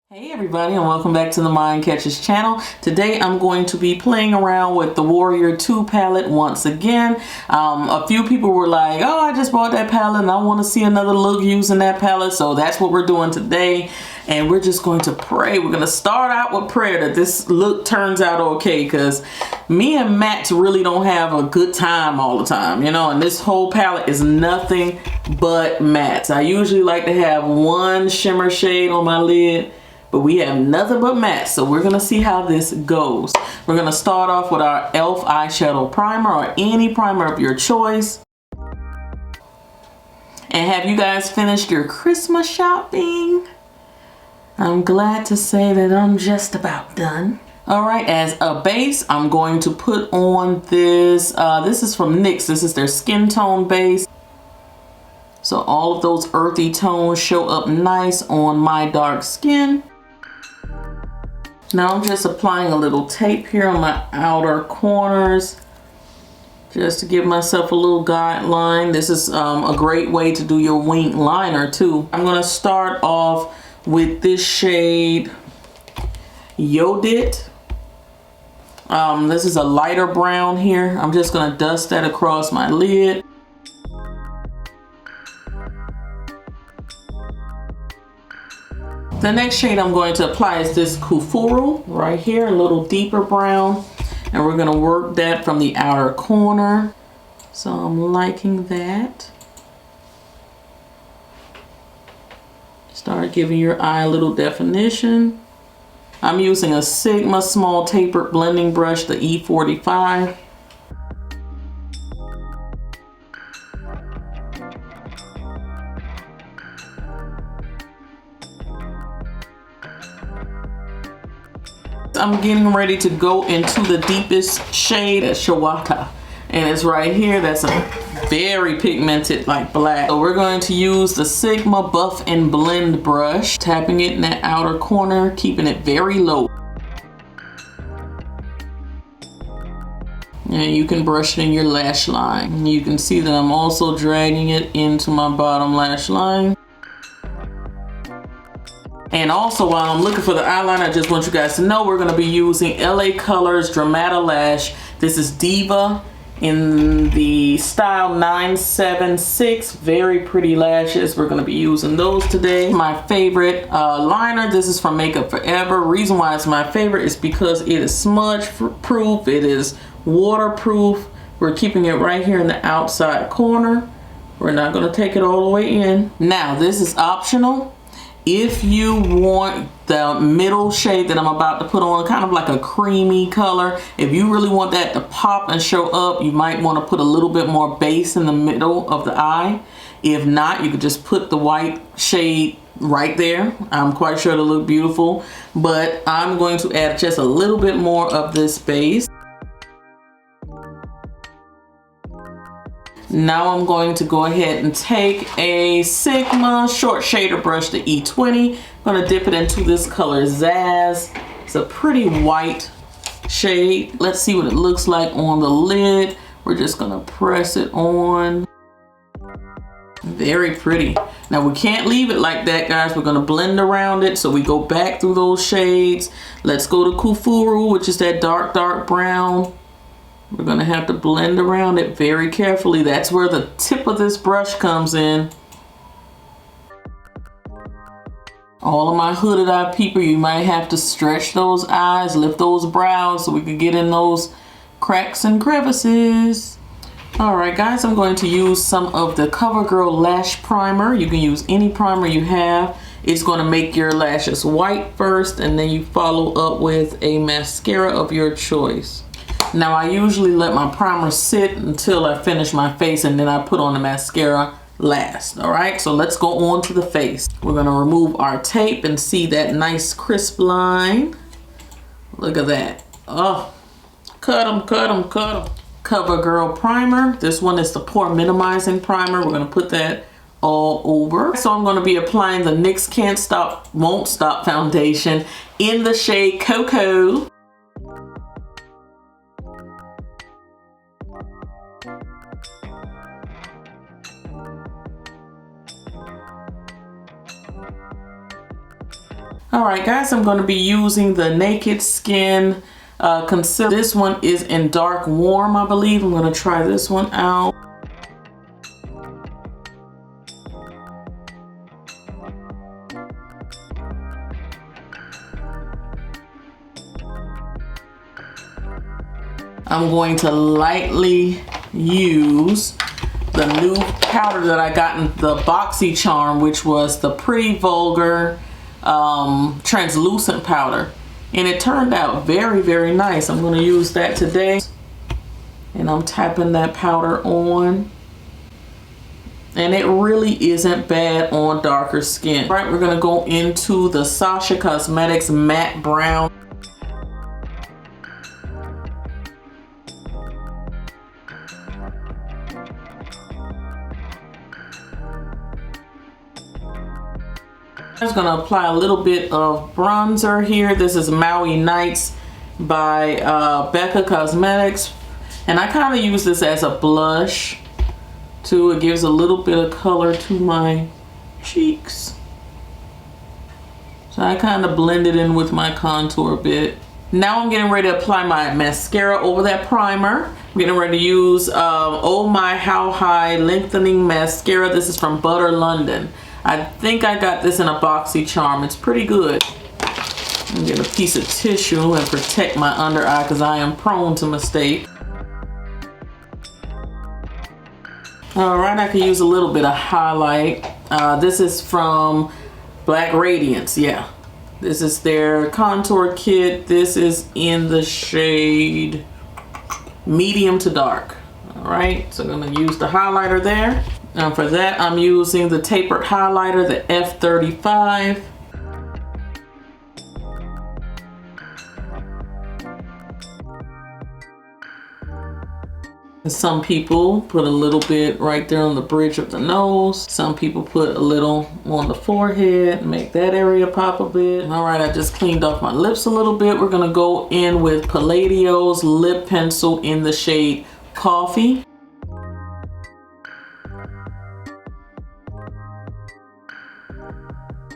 Hey everybody, and welcome back to the TheMindCatcher's channel. Today I'm going to be playing around with the Warrior 2 palette once again. A few people were like, oh, I just bought that palette and I want to see another look using that palette. So that's what we're doing today. And we're just going to pray. We're going to start out with prayer that this look turns out okay, because me and Matt really don't have a good time all the time, you know, and this whole palette is nothing but mattes. I usually like to have one shimmer shade on my lid, but we have nothing but matte, so we're gonna see how this goes. We're gonna start off with our e.l.f. eyeshadow primer, or any primer of your choice. And have you guys finished your Christmas shopping? I'm glad to say that I'm just about done. All right, as a base, I'm going to put on this. This is from NYX. This is their skin tone base. So all of those earthy tones show up nice on my dark skin. Now I'm just applying a little tape here on my outer corners, just to give myself a little guideline. This is a great way to do your wing liner too. I'm gonna start off with this shade, Yodit. This is a lighter brown here. I'm just gonna dust that across my lid. The next shade I'm going to apply is this Kufuru right here, a little deeper brown, and we're going to work that from the outer corner. So I'm liking that. Start giving your eye a little definition. I'm using a Sigma small tapered blending brush, the E45. I'm getting ready to go into the deepest shade at Shawaka, and it's right here. That's a very pigmented, like black. So we're going to use the Sigma Buff and Blend brush, tapping it in that outer corner, keeping it very low. And you can brush it in your lash line. You can see that I'm also dragging it into my bottom lash line. And also, while I'm looking for the eyeliner, I just want you guys to know we're going to be using LA Colors Dramata Lash. This is Diva in the style 976. Very pretty lashes. We're going to be using those today. My favorite liner, this is from Makeup Forever. Reason why it's my favorite is because it is smudge proof. It is waterproof. We're keeping it right here in the outside corner. We're not going to take it all the way in. Now, this is optional. If you want the middle shade that I'm about to put on, kind of like a creamy color, if you really want that to pop and show up, you might want to put a little bit more base in the middle of the eye. If not, you could just put the white shade right there. I'm quite sure it'll look beautiful, but I'm going to add just a little bit more of this base. Now I'm going to go ahead and take a Sigma short shader brush, the E20. I'm going to dip it into this color Zazz. It's a pretty white shade. Let's see what it looks like on the lid. We're just going to press it on. Very pretty. Now we can't leave it like that, guys. We're going to blend around it. So we go back through those shades. Let's go to Kufuru, which is that dark brown. We're going to have to blend around it very carefully. That's where the tip of this brush comes in. All of my hooded eye people, you might have to stretch those eyes, lift those brows so we can get in those cracks and crevices. All right, guys, I'm going to use some of the CoverGirl Lash Primer. You can use any primer you have. It's going to make your lashes white first, and then you follow up with a mascara of your choice. Now I usually let my primer sit until I finish my face, and then I put on the mascara last. All right, so let's go on to the face. We're going to remove our tape and see that nice crisp line. Look at that. Oh, cut them, cut them, cut them. CoverGirl primer. This one is the pore minimizing primer. We're going to put that all over. So I'm going to be applying the NYX Can't Stop Won't Stop foundation in the shade Cocoa. Alright guys, I'm going to be using the Naked Skin concealer. This one is in dark warm, I believe. I'm going to try this one out. I'm going to lightly use the new powder that I got in the BoxyCharm, which was the Pretty Vulgar translucent powder, and it turned out very, very nice. I'm going to use that today, and I'm tapping that powder on, and it really isn't bad on darker skin. All right, we're going to go into the Sasha Cosmetics Matte Brown. I'm just going to apply a little bit of bronzer here. This is Maui Nights by Becca Cosmetics, and I kind of use this as a blush too. It gives a little bit of color to my cheeks, so I kind of blend it in with my contour a bit. Now I'm getting ready to apply my mascara over that primer. I'm getting ready to use Oh My How High Lengthening Mascara. This is from Butter London. I think I got this in a BoxyCharm. It's pretty good. I'm gonna get a piece of tissue and protect my under eye because I am prone to mistake. All right, I can use a little bit of highlight. This is from Black Radiance. Yeah, this is their contour kit. This is in the shade medium to dark. All right, so I'm gonna use the highlighter there. Now for that, I'm using the tapered highlighter, the F35. And some people put a little bit right there on the bridge of the nose. Some people put a little on the forehead, make that area pop a bit. All right, I just cleaned off my lips a little bit. We're gonna go in with Palladio's lip pencil in the shade Coffee.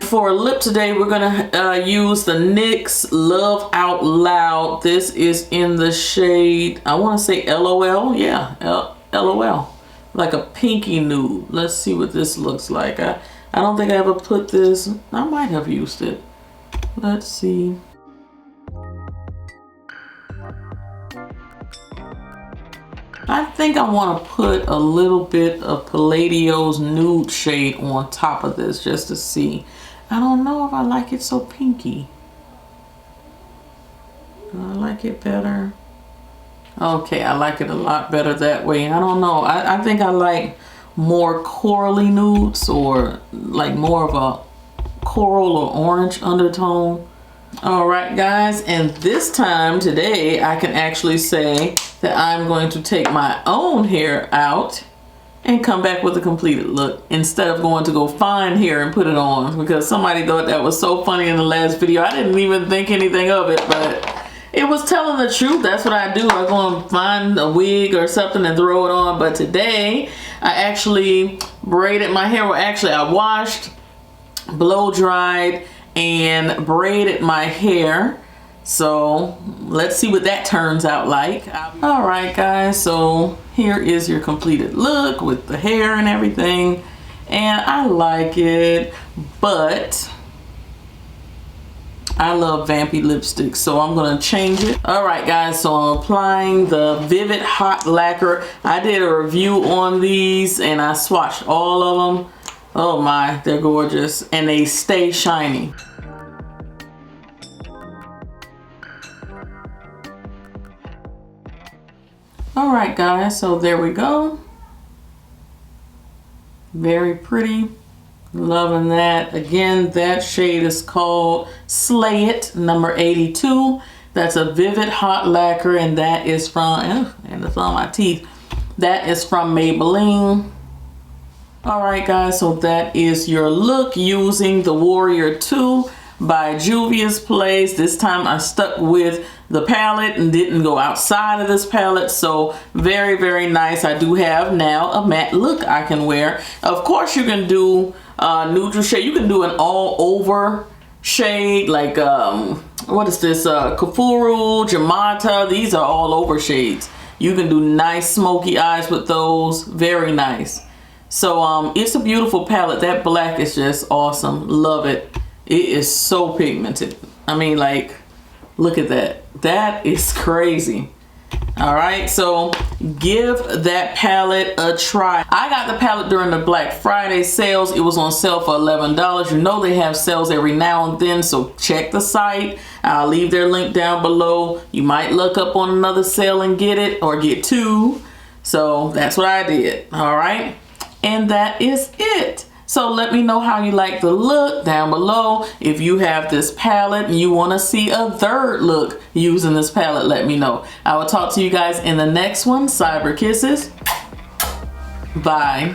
For lip today, we're gonna use the NYX Love Out Loud. This is in the shade, I want to say LOL. Yeah, LOL, like a pinky nude. Let's see what this looks like. I don't think I ever put this. I might have used it. Let's see. I think I want to put a little bit of Palladio's nude shade on top of this just to see. I don't know if I like it so pinky. I like it better. Okay, I like it a lot better that way. I don't know. I think I like more corally nudes, or like more of a coral or orange undertone. All right, guys, and this time today I can actually say that I'm going to take my own hair out and come back with a completed look instead of going to go find hair and put it on, because somebody thought that was so funny in the last video. I didn't even think anything of it, but it was telling the truth. That's what I do. I go and find a wig or something and throw it on. But today I actually braided my hair. Well, actually I washed, blow dried, and braided my hair. So let's see what that turns out like. All right, guys, so here is your completed look with the hair and everything, and I like it, but I love vampy lipstick, so I'm gonna change it. All right, guys, so I'm applying the Vivid Hot Lacquer. I did a review on these and I swatched all of them. Oh my, they're gorgeous, and they stay shiny. All right, guys, so there we go. Very pretty. Loving that. Again, that shade is called Slay It, number 82. That's a Vivid Hot Lacquer, and that is from, and it's on my teeth. That is from Maybelline. All right, guys, so that is your look using the Warrior 2 by Juvia's Place. This time I stuck with the palette and didn't go outside of this palette, so very, very nice. I do have now a matte look I can wear. Of course, you can do neutral shade. You can do an all over shade, like what is this, Kafuru, Jamata. These are all over shades. You can do nice smoky eyes with those. Very nice. So it's a beautiful palette. That black is just awesome. Love it. It is so pigmented. I mean, like, look at that. That is crazy. All right, so give that palette a try. I got the palette during the Black Friday sales. It was on sale for $11. You know they have sales every now and then, so check the site. I'll leave their link down below. You might look up on another sale and get it, or get two. So that's what I did. All right, and that is it. So let me know how you like the look down below. If you have this palette and you want to see a third look using this palette, let me know. I will talk to you guys in the next one. Cyber kisses. Bye.